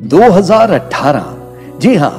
2018, जी हां,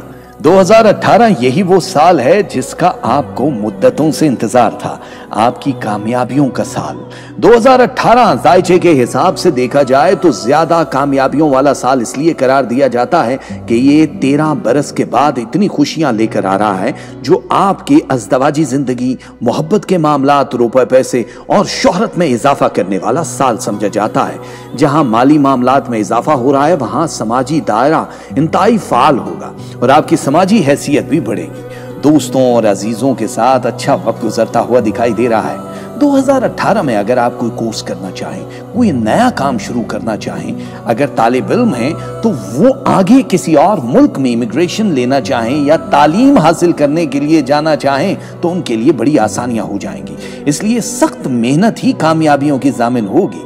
2018 यही वो साल है जिसका आपको मुद्दतों से इंतजार था, आपकी कामयाबियों का साल। 2018 जायचे के हिसाब से देखा जाए तो ज्यादा कामयाबियों वाला साल इसलिए करार दिया जाता है कि ये 13 बरस के बाद इतनी खुशियां लेकर आ रहा है जो आपकी अज़दवाजी जिंदगी, मोहब्बत के मामलात, रुपए पैसे और शोहरत में इजाफा करने वाला साल समझा जाता है। जहां माली मामलात में इजाफा हो रहा है वहां समाजी दायरा इंतहाई फाल होगा और आपकी समाजी हैसियत भी बढ़ेगी। दोस्तों और अजीजों के साथ अच्छा वक्त गुजरता हुआ दिखाई दे रहा है। 2018 में अगर आप कोई कोर्स करना चाहें, कोई नया काम शुरू करना चाहें, अगर तालिब इल्म हैं तो वो आगे किसी और मुल्क में इमिग्रेशन लेना चाहें या तालीम हासिल करने के लिए जाना चाहें तो उनके लिए बड़ी आसानियां हो जाएंगी। इसलिए सख्त मेहनत ही कामयाबियों की जामिन होगी।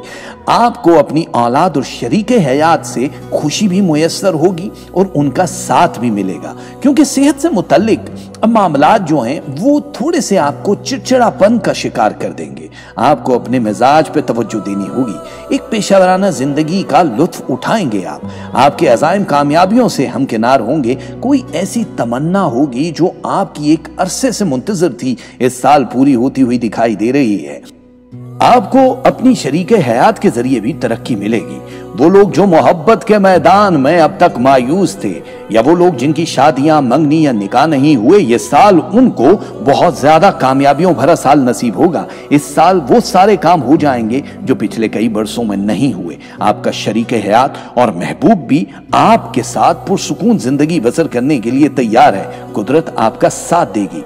आपको अपनी औलाद और शरीके हयात से खुशी भी मुयस्सर होगी और उनका साथ भी मिलेगा, क्योंकि सेहत से मुतल्लिक मामलात जो हैं वो थोड़े से आपको चिड़चिड़ापन का शिकार कर देंगे। आपको अपने मिजाज पे तवज्जो देनी होगी। एक पेशावराना जिंदगी का लुत्फ उठाएंगे आप। आपके अज़ाइम कामयाबियों से हमकिनार होंगे। कोई ऐसी तमन्ना होगी जो आपकी एक अरसे से मुंतजर थी, इस साल पूरी होती हुई दिखाई दे रही है। आपको अपनी शरीके हयात के जरिए भी तरक्की मिलेगी। वो लोग जो मोहब्बत के मैदान में अब तक मायूस थे, या वो लोग जिनकी शादियां, मंगनी या निकाह नहीं हुए, ये साल उनको बहुत ज्यादा कामयाबियों भरा साल नसीब होगा। इस साल वो सारे काम हो जाएंगे जो पिछले कई बरसों में नहीं हुए। आपका शरीके हयात और महबूब भी आपके साथ पुरसुकून जिंदगी बसर करने के लिए तैयार है। कुदरत आपका साथ देगी।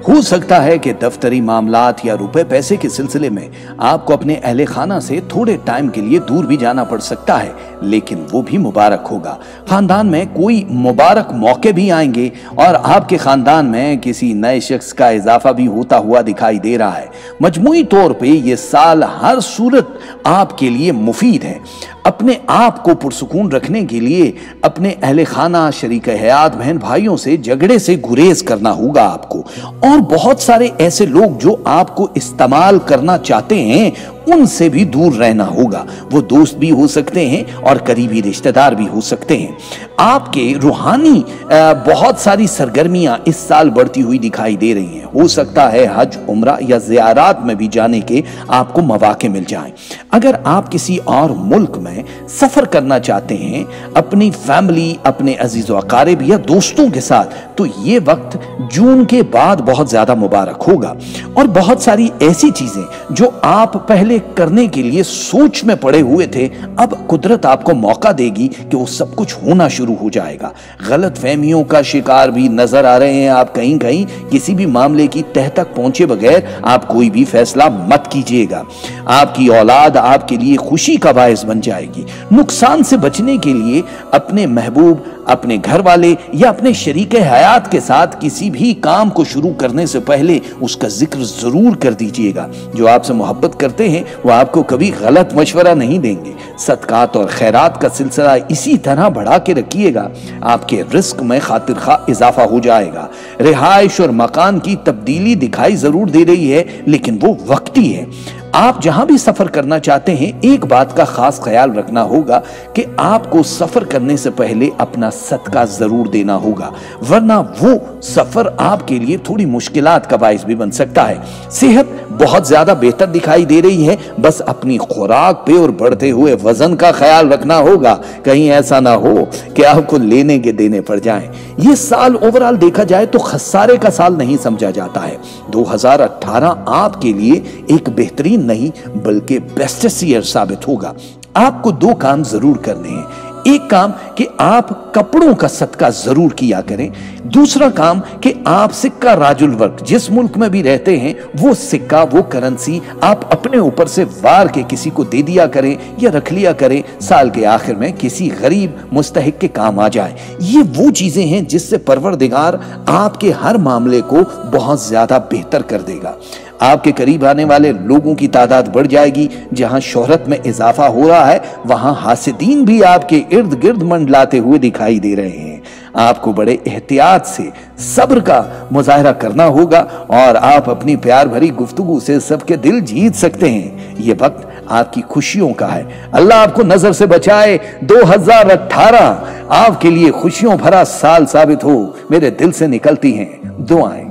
हो सकता है कि दफ्तरी मामलात या रुपए पैसे के सिलसिले में आपको अपने अहले खाना से थोड़े टाइम के लिए दूर भी जाना पड़ सकता है, लेकिन वो भी मुबारक होगा। खानदान में कोई मुबारक मौके भी आएंगे और आपके खानदान में किसी नए शख्स का इजाफा भी होता हुआ दिखाई दे रहा है। मजमूई तौर पे ये साल हर सूरत आपके लिए मुफीद है। अपने आप को पुरसुकून रखने के लिए अपने अहले खाना, शरीक हयात, बहन भाइयों से झगड़े से गुरेज करना होगा आपको। और बहुत सारे ऐसे लोग जो आपको इस्तेमाल करना चाहते हैं उनसे भी दूर रहना होगा। वो दोस्त भी हो सकते हैं और करीबी रिश्तेदार भी हो सकते हैं। आपके रूहानी बहुत सारी सरगर्मियां इस साल बढ़ती हुई दिखाई दे रही हैं। हो सकता है हज, उम्रा या ज़ियारात में भी जाने के आपको मौके मिल जाएं। अगर आप किसी और मुल्क में सफर करना चाहते हैं अपनी फैमिली, अपने अजीज़ व अकारिब या दोस्तों के साथ, तो ये वक्त जून के बाद बहुत ज्यादा मुबारक होगा। और बहुत सारी ऐसी चीजें जो आप पहले करने के लिए सोच में पड़े हुए थे, अब कुदरत आपको मौका देगी कि वो सब कुछ होना शुरू हो जाएगा। गलत फहमियों का शिकार भी नजर आ रहे हैं आप। कहीं कहीं किसी भी मामले की तह तक पहुंचे बगैर आप कोई भी फैसला मत कीजिएगा। आपकी औलाद आपके लिए खुशी का बायस बन जाएगी। नुकसान से बचने के लिए अपने महबूब, अपने घर वाले या अपने शरीके हयात के साथ किसी भी काम को शुरू करने से पहले उसका जिक्र जरूर कर दीजिएगा। जो आपसे मोहब्बत करते हैं वो आपको कभी गलत मशवरा नहीं देंगे। सदकात और खैरात का सिलसिला इसी तरह बढ़ा के रखिएगा। आपके रिस्क में खातिर खा इजाफा हो जाएगा। रिहाइश और मकान की तब्दीली दिखाई जरूर दे रही है, लेकिन वो वक्ती है। आप जहां भी सफर करना चाहते हैं, एक बात का खास ख्याल रखना होगा कि आपको सफर करने से पहले अपना सदका जरूर देना होगा, वरना वो सफर आपके लिए थोड़ी मुश्किलात का बाइस भी बन सकता है। सेहत बहुत ज्यादा बेहतर दिखाई दे रही है, बस अपनी खुराक पे और बढ़ते हुए वजन का ख्याल रखना होगा। कहीं ऐसा ना हो कि आपको लेने के देने पड़ जाएं। ये साल ओवरऑल देखा जाए तो खसारे का साल नहीं समझा जाता है। 2018 आपके लिए एक बेहतरीन नहीं बल्कि बेस्ट ईयर साबित होगा। आपको दो काम जरूर करने हैं। एक काम कि आप कपड़ों का सदका जरूर किया करें। दूसरा काम कि आप सिक्का राजुल वर्क जिस मुल्क में भी रहते हैं वो सिक्का, वो करेंसी आप अपने ऊपर से वार के किसी को दे दिया करें या रख लिया करें। साल के आखिर में किसी गरीब मुस्तहिक के काम आ जाए। ये वो चीजें हैं जिससे परवरदिगार आपके हर मामले को बहुत ज्यादा बेहतर कर देगा। आपके करीब आने वाले लोगों की तादाद बढ़ जाएगी। जहां शोहरत में इजाफा हो रहा है वहां हासिदीन भी आपके इर्द गिर्द मंडलाते हुए दिखाई दे रहे हैं। आपको बड़े एहतियात से सब्र का मुजाहरा करना होगा और आप अपनी प्यार भरी गुफ्तगू से सबके दिल जीत सकते हैं। ये वक्त आपकी खुशियों का है। अल्लाह आपको नजर से बचाए। 2018 आपके लिए खुशियों भरा साल साबित हो। मेरे दिल से निकलती हैं दुआएं।